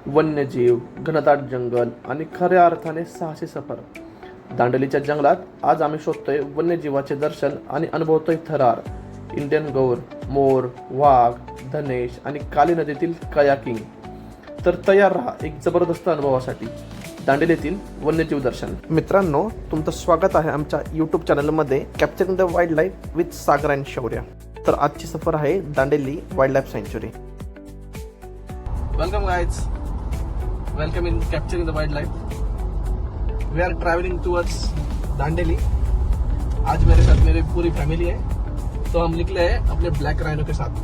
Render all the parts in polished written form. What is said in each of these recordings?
वन्यजीव, घनदाट जंगल आणि खऱ्या अर्थाने साहसी सफर. दांडेलीच्या जंगलात आज आम्ही शोधतोय वन्यजीवाचे दर्शन आणि अनुभवतोय थरार. इंडियन गौर, मोर, वाघ, धनेश आणि काली नदीतील कयाकिंग. तर तयार राहा एक जबरदस्त अनुभवासाठी दांडेलीतील वन्यजीव दर्शन. मित्रांनो, तुमचं स्वागत आहे आमच्या यूट्यूब चॅनलमध्ये capturing the wild life with Sagar and Shaurya. तर आजची सफर आहे दांडेली वाईल्ड लाईफ सँच्युरी. Welcome guys, welcome in capturing the wild life. We are travelling towards Dandeli. आज मेरे साथ मेरी पूरी फैमिली है, तो हम निकले हैं अपने ब्लैक राइनो के साथ.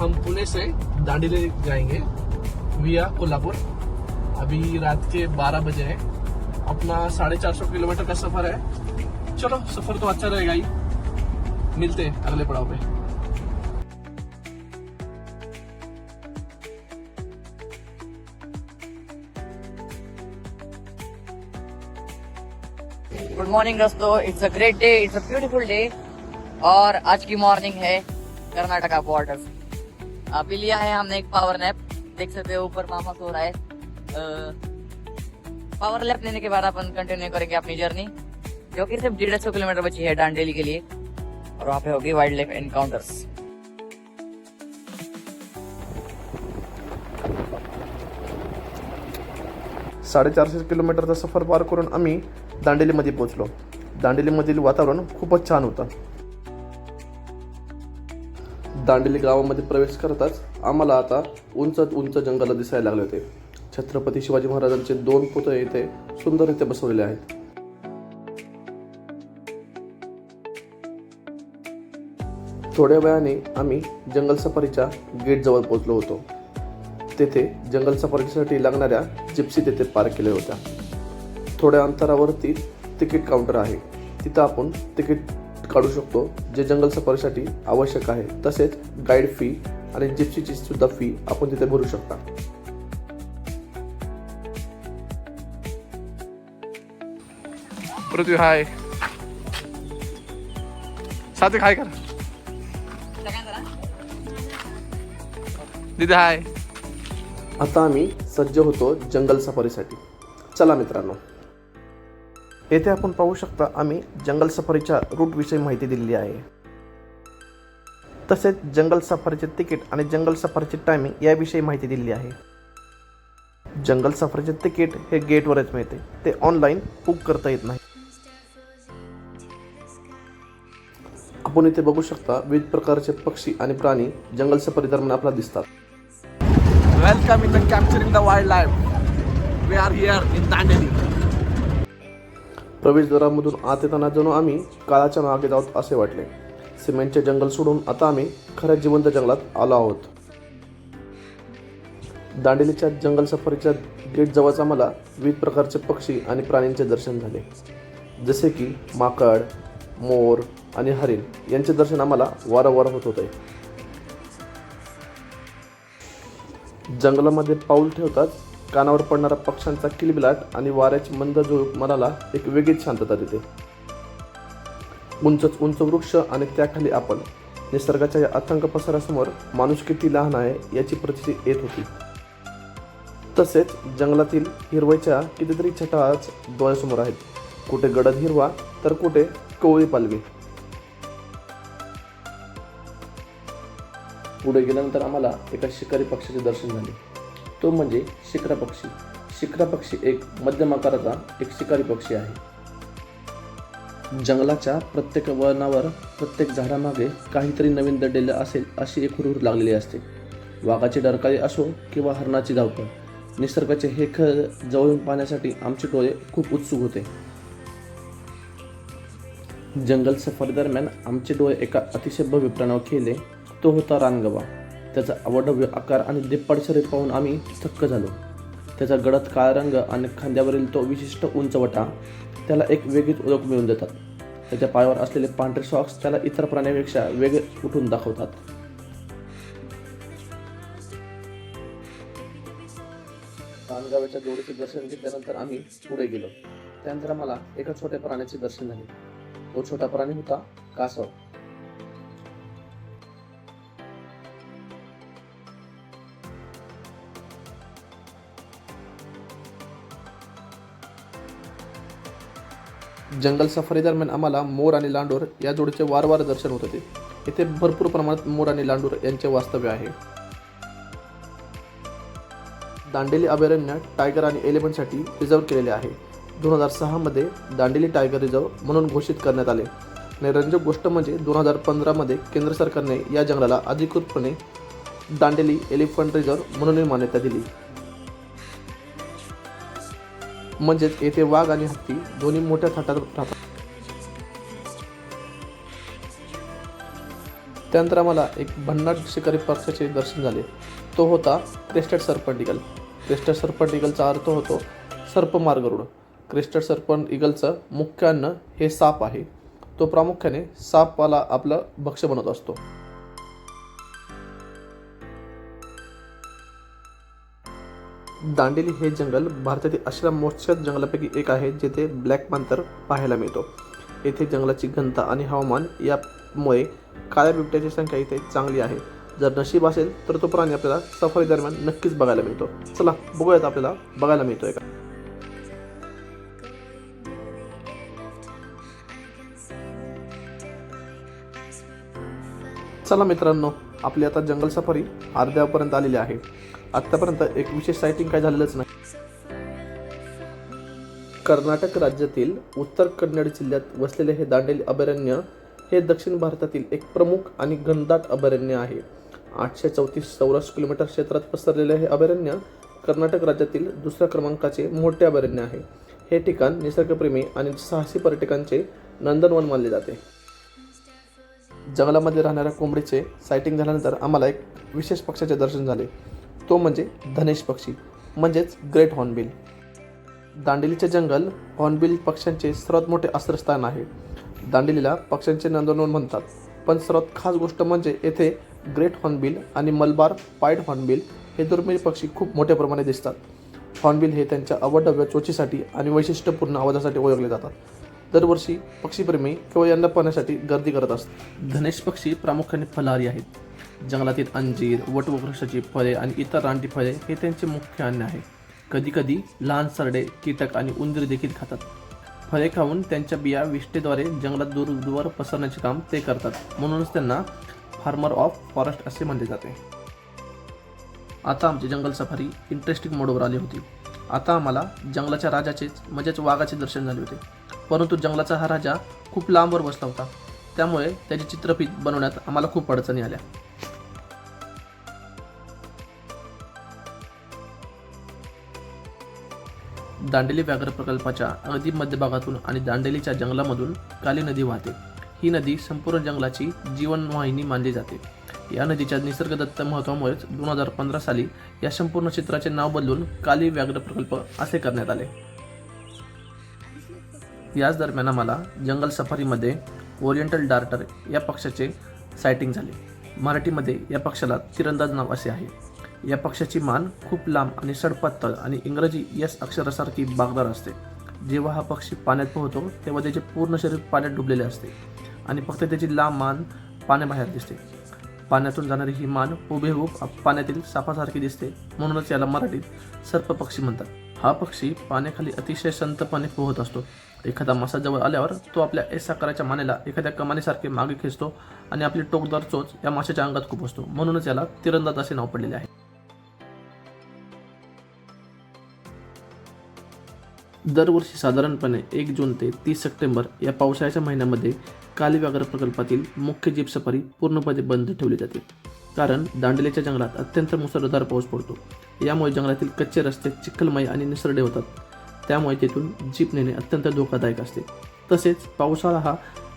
हम पुणे से दांडेली जाएंगे विया कोल्हापुर. अभी रात के 12 बजे हैं. अपना 450 किलोमीटर का सफर है. चलो, सफर तो अच्छा रहेगा ही. मिलते हैं अगले पड़ाव पे. गुड मॉर्निंग दोस्तों, it's a great day, it's a beautiful day. और आज की मॉर्निंग है कर्नाटका बॉर्डर. अभी लिया है हमने एक पावर नैप. देख सकते हो ऊपर मामा सो रहा है. पावर नैप लेने के बाद अपन कंटिन्यू करेंगे अपनी जर्नी, जो कि सिर्फ 150 किलोमीटर बची है दांडेली के लिए. और वहाँ पे होगी वाइल्ड लाइफ एनकाउंटर्स. साडेचारशे किलोमीटरचा सफर पार करून आम्ही दांडेलीमध्ये पोहोचलो. दांडेलीमधील वातावरण खूपच छान होतं. दांडेली गावामध्ये प्रवेश करताच आम्हाला आता उंच उंच जंगल दिसायला लागले होते. छत्रपती शिवाजी महाराजांचे 2 पुतळे इथे सुंदररीत्या बसवलेले आहेत. थोड्या वेळाने आम्ही जंगल सफारीच्या गेट जवळ पोहोचलो होतो. तेथे जंगल सफारीसाठी लागणाऱ्या जिप्सी तेथे पार्क केल्या होत्या. थोड्या अंतरावरती तिकीट काउंटर आहे. तिथं आपण तिकीट काढू शकतो, जे जंगल सफारीसाठी आवश्यक आहे. तसेच गाईड फी आणि जिप्सीची सुद्धा फी आपण तिथे भरू शकता. पृथ्वी हाय, साथी हाय कर. दीदी हाय. आता आम्ही सज्ज होतो जंगल सफारीसाठी. चला मित्रांनो, येथे आपण पाहू शकता आम्ही जंगल सफारीच्या रूटविषयी माहिती दिलेली आहे. तसेच जंगल सफारीचे तिकीट आणि जंगल सफारीची टायमिंग याविषयी माहिती दिलेली आहे. जंगल सफारीचे तिकीट हे गेटवरच मिळते, ते ऑनलाईन बुक करता येत नाही. आपण इथे बघू शकता विविध प्रकारचे पक्षी आणि प्राणी जंगल सफारी दरम्यान आपल्याला दिसतात. Welcome in the capturing the wild life. We are here in Dandeli. प्रवेशद्वारामधून आत येताना जणू आम्ही काळाच्या मागे जाऊत असे वाटले. सिमेंटचे जंगल सोडून आता आम्ही खऱ्या जिवंत जंगलात आलो आहोत. दांडेलीच्या जंगल सफारीच्या गेट जवळच आम्हाला विविध प्रकारचे पक्षी आणि प्राण्यांचे दर्शन झाले. जसे की माकड, मोर आणि हरिण यांचे दर्शन आम्हाला वारंवार होत होते. जंगलामध्ये पाऊल ठेवताच कानावर पडणारा पक्ष्यांचा किलबिलाट आणि वाऱ्याची मंद झुळूक मनाला एक वेगळीच शांतता देते. उंच उंच वृक्ष आणि त्याखाली आपण निसर्गाच्या या अथांग पसारासमोर माणूस किती लहान आहे याची प्रचिती येत होती. तसेच जंगलातील हिरवळीच्या कितीतरी छटा आज डोळ्यासमोर आहेत. कुठे गडद हिरवा तर कुठे कोवळी पालवी. पुढे गेल्यानंतर आम्हाला एका शिकारी पक्षाचे दर्शन झाले. तो म्हणजे शिखरा पक्षी. शिखरा पक्षी एक मध्यम आकाराचा एक शिकारी पक्षी आहे. जंगलाच्या प्रत्येक वळणावर, प्रत्येक झाडामागे काहीतरी नवीन दडलेलं असेल अशी एक हुरहुर लागलेली असते. वाघाची डरकाळी असो किंवा हरणाची धावपळ, निसर्गाचे हे खेळ जवळून पाहण्यासाठी आमचे डोळे खूप उत्सुक होते. जंगल सफारी दरम्यान आमचे डोळे एका अतिशय भव्य प्राण्यावर खेळले. तो होता रानगवा. त्याचा अवढव्य आकार आणि दिप्पाड शरीर पाहून आम्ही थक्क झालो. त्याचा गडद काळा रंग आणि खांद्यावरील तो विशिष्ट उंचवटा त्याला एक वेगळीच ओळख मिळवून देतात. त्याच्या पायावर असलेले पांढरे सॉक्स त्याला इतर प्राण्यांपेक्षा वेगळे उठून दाखवतात. रानगव्याच्या जोडीचे दर्शन घेतल्यानंतर आम्ही पुढे गेलो. त्यानंतर आम्हाला एका छोट्या प्राण्याचे दर्शन झाले. तो छोटा प्राणी होता कासव. जंगल सफारी दरम्यान आम्हाला मोर आणि लांडोर या जोडीचे वारंवार दर्शन होत होते. येथे भरपूर प्रमाणात मोर आणि लांडोर यांचे वास्तव्य आहे. दांडेली अभयारण्य टायगर आणि एलिफंटसाठी रिझर्व केलेले आहे. 2006 मध्ये दांडेली टायगर रिझर्व म्हणून घोषित करण्यात आले. आणि रंजक गोष्ट म्हणजे 2015 मध्ये केंद्र सरकारने या जंगलाला अधिकृतपणे दांडेली एलिफंट रिझर्व म्हणून मान्यता दिली. म्हणजेच येथे वाघ आणि हत्ती दोन्ही मोठ्या थाटात राहतात. त्यानंतर आम्हाला एक भन्नाट शिकारी पक्षाचे दर्शन झाले. तो होता क्रेस्टेड सर्पंट इगल. क्रेस्टेड सर्पंट इगलचा अर्थ होतो सर्पमार गरुड. क्रेस्टेड सर्पंट इगलचं मुख्य अन्न हे साप आहे. तो प्रामुख्याने सापाला आपलं भक्ष्य बनवत असतो. दांडेली हे जंगल भारतातील अशा मोजक्या जंगलापैकी एक आहे जेथे ब्लॅक पांथर पाहायला मिळतो. येथे जंगलाची घनता आणि हवामान यामुळे काळ्या बिबट्याची संख्या इथे चांगली आहे. जर नशीब असेल तर तो प्राणी आपल्याला सफारी दरम्यान नक्कीच बघायला मिळतो. चला बघूयात आपल्याला बघायला मिळतोय का. चला मित्रांनो, आपली आता जंगल सफारी अर्ध्यापर्यंत आलेली आहे. आतापर्यंत एक विशेष सायटिंग काय झालेलंच नाही. कर्नाटक राज्यातील उत्तर कन्नड जिल्ह्यात वसलेले हे दांडेली अभयारण्य हे दक्षिण भारतातील एक प्रमुख आणि घनदाट अभयारण्य आहे. 834 चौरस किलोमीटर क्षेत्रात पसरलेले हे अभयारण्य कर्नाटक राज्यातील दुसऱ्या क्रमांकाचे मोठे अभयारण्य आहे. हे ठिकाण निसर्गप्रेमी आणि साहसी पर्यटकांचे नंदनवन मानले जाते. जंगलामध्ये राहणाऱ्या कोंबडीचे सायटिंग झाल्यानंतर आम्हाला एक विशेष पक्ष्याचे दर्शन झाले. तो म्हणजे धनेश पक्षी म्हणजेच ग्रेट हॉर्नबिल. दांडेलीचे जंगल हॉर्नबिल पक्ष्यांचे सर्वात मोठे आश्रयस्थान आहे. दांडेलीला पक्ष्यांचे नंदनवन म्हणतात. पण सर्वात खास गोष्ट म्हणजे येथे ग्रेट हॉर्नबिल आणि मलबार पाईड हॉर्नबिल हे दुर्मिळ पक्षी खूप मोठ्या प्रमाणात दिसतात. हॉर्नबिल हे त्यांच्या अवाढव्य चोचीसाठी आणि वैशिष्ट्यपूर्ण आवाजासाठी ओळखले जातात. दरवर्षी पक्षीप्रेमी केवळ यांना पाहण्यासाठी गर्दी करत असतात. धनेश पक्षी प्रामुख्याने फलाहारी आहेत. जंगलातील अंजीर, वटवृक्षाची फळे आणि इतर रानटी फळे हे त्यांचे मुख्य अन्न आहे. कधीकधी लहान सरडे, कीटक आणि उंदीर देखील खातात. फळे खाऊन त्यांच्या बिया विष्ठेद्वारे जंगलात दूर पसरण्याचे काम ते करतात. म्हणूनच त्यांना फार्मर ऑफ फॉरेस्ट असे म्हणले जाते. आता आमची जंगल सफारी इंटरेस्टिंग मोडवर आली होती. आता आम्हाला जंगलाच्या राजाचेच म्हणजेच वाघाचे दर्शन झाले होते. परंतु जंगलाचा हा राजा खूप लांबवर बसला होता. त्यामुळे त्याची चित्रफित बनवण्यात आम्हाला खूप अडचणी आल्या. दांडेली व्याघ्र प्रकल्पाच्या अगदी मध्यभागातून आणि दांडेलीच्या जंगलामधून काली नदी वाहते. ही नदी संपूर्ण जंगलाची जीवनवाहिनी मानली जाते. या नदीच्या निसर्गदत्त महत्त्वामुळेच 2015 साली या संपूर्ण क्षेत्राचे नाव बदलून काली व्याघ्र प्रकल्प असे करण्यात आले. याच दरम्यान आम्हाला जंगल सफारीमध्ये ओरिएंटल डार्टर या पक्षाचे सायटिंग झाले. मराठीमध्ये या पक्षाला तिरंदाज नाव असे आहे. या पक्षाची मान खूप लांब आणि सडपातळ आणि इंग्रजी एस अक्षरासारखी बागदार असते. जेव्हा हा पक्षी पाण्यात पोहतो तेव्हा त्याचे पूर्ण शरीर पाण्यात डुबलेले असते आणि फक्त त्याची लांब मान पाण्याबाहेर दिसते. पाण्यातून जाणारी ही मान हुबेहूब पाण्यातील सापासारखी दिसते. म्हणूनच याला मराठीत सर्प पक्षी म्हणतात. हा पक्षी पाण्याखाली अतिशय संतपणे पोहत असतो. एखादा मासा जवळ आल्यावर तो आपल्या एस आकाराच्या मानेला एखाद्या कमानीसारखे मागे खेचतो आणि आपली टोकदार चोच या माशाच्या अंगात खुपसतो. म्हणूनच याला तिरंदाज असे नाव पडलेले आहे. दरवर्षी साधारणपणे 1 जून ते 30 सप्टेंबर या पावसाळ्याच्या महिन्यामध्ये काली व्याघ्र प्रकल्पातील मुख्य जीप सफारी पूर्णपणे बंद ठेवली जाते. कारण दांडेलीच्या जंगलात अत्यंत मुसळधार पाऊस पडतो. यामुळे जंगलातील कच्चे रस्ते चिखलमय आणि निसरडे होतात. त्यामुळे तेथून जीप नेणे अत्यंत धोकादायक असते. तसेच पावसाळा हा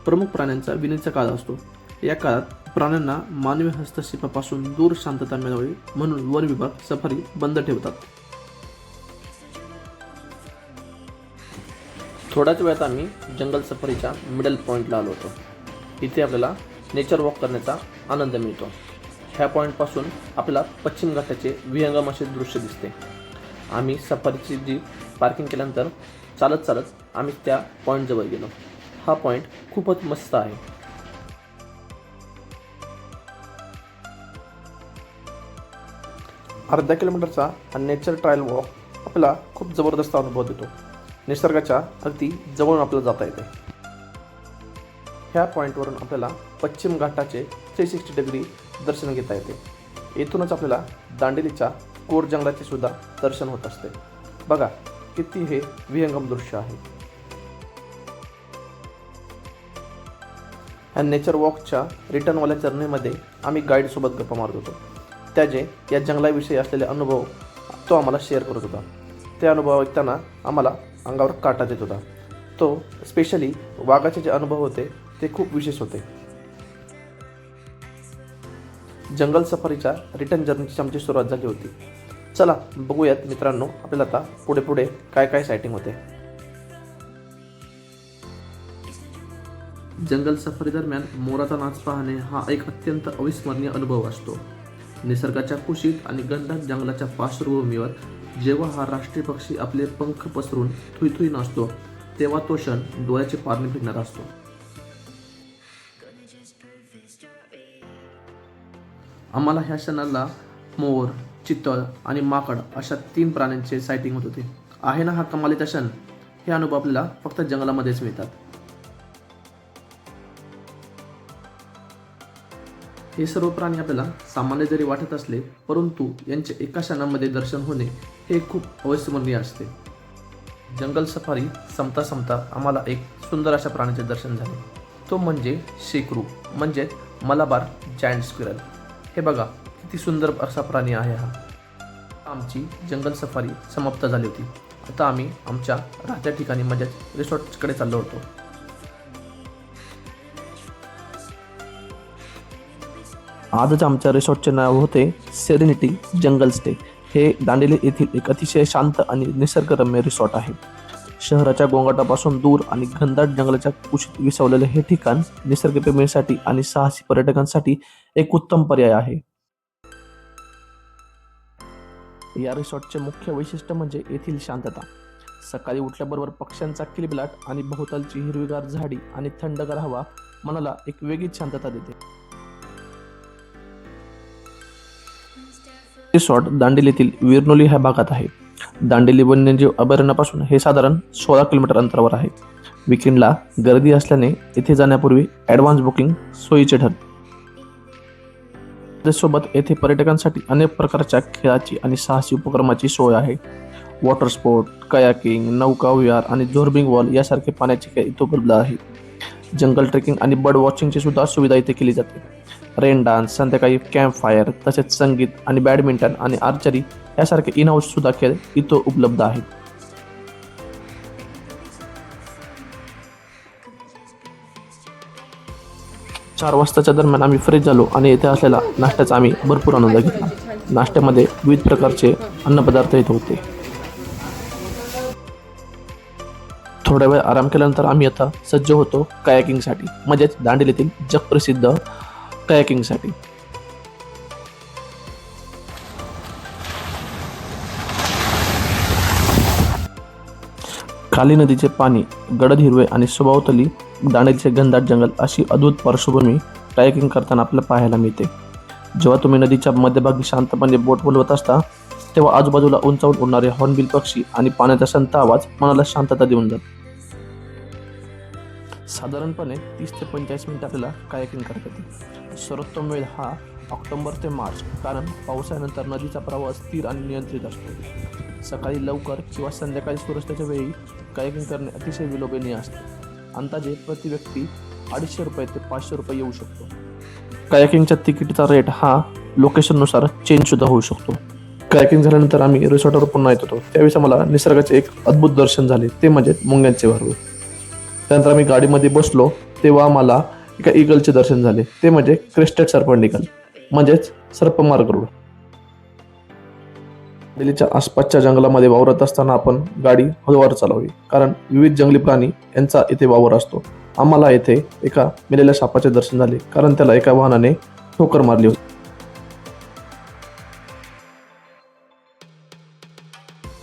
प्रमुख प्राण्यांचा विणीचा काळ असतो. या काळात प्राण्यांना मानवी हस्तक्षेपापासून दूर शांतता मिळावी म्हणून वन विभाग सफारी बंद ठेवतात. थोड्याच वेळात आम्ही जंगल सफारीच्या मिडल पॉईंटला आलो होतो. इथे आपल्याला नेचर वॉक करण्याचा आनंद मिळतो. ह्या पॉईंटपासून आपल्याला पश्चिम घाटाचे विहंगम असे दृश्य दिसते. आम्ही सफारीची जीप पार्किंग केल्यानंतर चालत आम्ही त्या पॉईंटजवळ गेलो. हा पॉईंट खूपच मस्त आहे. अर्धा किलोमीटरचा हा नेचर ट्रायल वॉक आपल्याला खूप जबरदस्त अनुभव देतो. निसर्गाच्या अगदी जवळून आपल्याला जाता येते. ह्या पॉईंटवरून आपल्याला पश्चिम घाटाचे 360 डिग्री दर्शन घेता येते. येथूनच आपल्याला दांडेलीच्या कोर जंगलाचे सुद्धा दर्शन होत असते. बघा किती हे विहंगम दृश्य आहे. ह्या नेचर वॉकच्या रिटर्नवाल्या जर्नीमध्ये आम्ही गाईडसोबत गप्पा मारत होतो. त्याचे या जंगलाविषयी असलेले अनुभव तो आम्हाला शेअर करत होता. ते अनुभव ऐकताना आम्हाला अंगावर काटा येत होता. तो स्पेशली वाघाचे जे अनुभव होते ते खूप विशेष होते. जंगल सफारीच्या रिटर्न जर्नीची आमची सुरुवात झाली होती. चला बघूयात मित्रांनो आपल्याला आता पुढे पुढे काय काय सायटिंग होते. जंगल सफारी दरम्यान मोराचा नाच पाहणे हा एक अत्यंत अविस्मरणीय अनुभव असतो. निसर्गाच्या कुशीत आणि घनदाट जंगलाच्या पार्श्वभूमीवर जेव्हा हा राष्ट्रीय पक्षी आपले पंख पसरून थुई नाचतो तेव्हा तो क्षण डोळ्याची पारणी फिरणारा असतो. आम्हाला ह्या क्षणाला मोर, चितळ आणि माकड अशा 3 प्राण्यांचे सायटिंग होत होते. आहे ना हा कमालीचा क्षण. हे अनुभव आपल्याला फक्त जंगलामध्येच मिळतात. हे सर्व प्राणी आपल्याला सामान्य जरी वाटत असले परंतु यांचे एका क्षणामध्ये दर्शन होणे हे खूप अविस्मरणीय असते. जंगल सफारी संपता आम्हाला एक सुंदर अशा प्राण्याचे दर्शन झाले. तो म्हणजे शेकरू म्हणजे मलाबार जायंट स्क्विरल. हे बघा किती सुंदर असा प्राणी आहे हा. आमची जंगल सफारी समाप्त झाली होती. आता आम्ही आमच्या राहत्या ठिकाणी म्हणजेच रिसॉर्टकडे चाललो होतो. आजच आमच्या रिसॉर्टचे नाव होते सेरेनिटी जंगल स्टे. हे दांडेली येथील एक अतिशय शांत आणि निसर्गरम्य रिसॉर्ट आहे. शहराच्या गोंगाटापासून दूर आणि घनदाट जंगलाच्या कुशीत विसावलेले हे ठिकाण निसर्गप्रेमींसाठी आणि साहसी पर्यटकांसाठी एक उत्तम पर्याय आहे. या रिसॉर्टचे मुख्य वैशिष्ट्य म्हणजे येथील शांतता. सकाळी उठल्याबरोबर पक्ष्यांचा किलबिलाट आणि भोवतालची हिरवीगार झाडी आणि थंडगार हवा मनाला एक वेगळीच शांतता देते. रिसॉर्ट दांडेलीतील विरनोली ह्या भागात आहे. दांडेली वन्यजीव अभयारण्यापासून हे साधारण 16 किलोमीटर अंतरावर आहे. विकेंडला गर्दी असल्याने येथे जाण्यापूर्वी ॲडव्हान्स बुकिंग सोयीचे ठरते. त्यासोबत येथे पर्यटकांसाठी अनेक प्रकारच्या खेळाची आणि साहसी उपक्रमाची सोय आहे. वॉटर स्पोर्ट, कयाकिंग, नौका विहार आणि झोर्बिंग वॉल यासारखे पाण्याचे खेळ इथे उपलब्ध आहेत. जंगल ट्रेकिंग आणि बर्ड वॉचिंगची सुद्धा सुविधा इथे केली जाते. रेन डान्स, संध्याकाळी कॅम्प फायर, तसेच संगीत आणि बॅडमिंटन आणि आर्चरी यासारखे इन हाऊस सुद्धा खेळ इथं उपलब्ध आहेत. चार वाजताच्या दरम्यान आम्ही फ्रेश झालो आणि येथे असलेला नाश्त्याचा आम्ही भरपूर आनंद घेतला. नाश्त्यामध्ये विविध प्रकारचे अन्नपदार्थ इथे होते. थोड्या वेळ आराम केल्यानंतर आम्ही आता सज्ज होतो कयाकिंगसाठी म्हणजेच दांडेलीतील जगप्रसिद्ध कयाकिंगसाठी. काली नदीचे पाणी, गडद हिरवे आणि सभोवताली दांडेलीचे घनदाट जंगल अशी अद्भुत पार्श्वभूमी कायाकिंग करताना आपल्याला पाहायला मिळते. जेव्हा तुम्ही नदीच्या मध्यभागी शांतपणे बोट बोलवत असता तेव्हा आजूबाजूला उंचावून उडणारे हॉर्नबिल पक्षी आणि पाण्याचा संत आवाज मनाला शांतता देऊन जातो. साधारणपणे 30 ते 45 मिनिट आपल्याला कायाकिंग करता येते. सर्वोत्तम वेळ हा ऑक्टोबर ते मार्च, कारण पावसाळ्यानंतर नदीचा प्रवाह स्थिर आणि नियंत्रित असतो. सकाळी लवकर किंवा संध्याकाळी सूर्यास्ताच्या वेळी कायाकिंग करणे अतिशय विलोभनीय असते. अंदाजे प्रति व्यक्ती 250 रुपये ते 500 रुपये येऊ शकतो. कायाकिंगच्या तिकीटचा रेट हा लोकेशननुसार चेंज सुद्धा होऊ शकतो. कायाकिंग झाल्यानंतर आम्ही रिसॉर्टवर पुन्हा येत होतो. त्यावेळेस आम्हाला निसर्गाचे एक अद्भुत दर्शन झाले, ते म्हणजे मुंग्यांचे भरवे. त्यानंतर आम्ही गाडीमध्ये बसलो तेव्हा आम्हाला एका ईगलचे दर्शन झाले, ते म्हणजे क्रेस्टेड सर्पंट ईगल म्हणजेच सर्पमार गरुड. दिल्लीच्या आसपासच्या जंगलामध्ये वावरत असताना आपण गाडी हळूवार चालवावी, कारण विविध जंगली प्राणी यांचा इथे वावर असतो. आम्हाला येथे एका मेलेल्या सापाचे दर्शन झाले, कारण त्याला एका वाहनाने ठोकर मारली होती.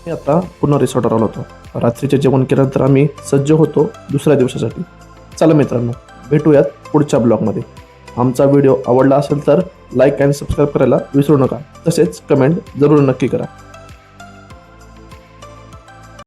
मी आता पुन्हा रिसॉर्टवर आलो होतो. रात्रीचे जेवण केल्यानंतर आम्ही सज्ज होतो दुसऱ्या दिवसासाठी. चला मित्रांनो, भेटूयात पुढच्या ब्लॉगमध्ये. आमचा व्हिडिओ आवडला असेल तर लाईक आणि सबस्क्राईब करायला विसरू नका. तसेच कमेंट जरूर नक्की करा.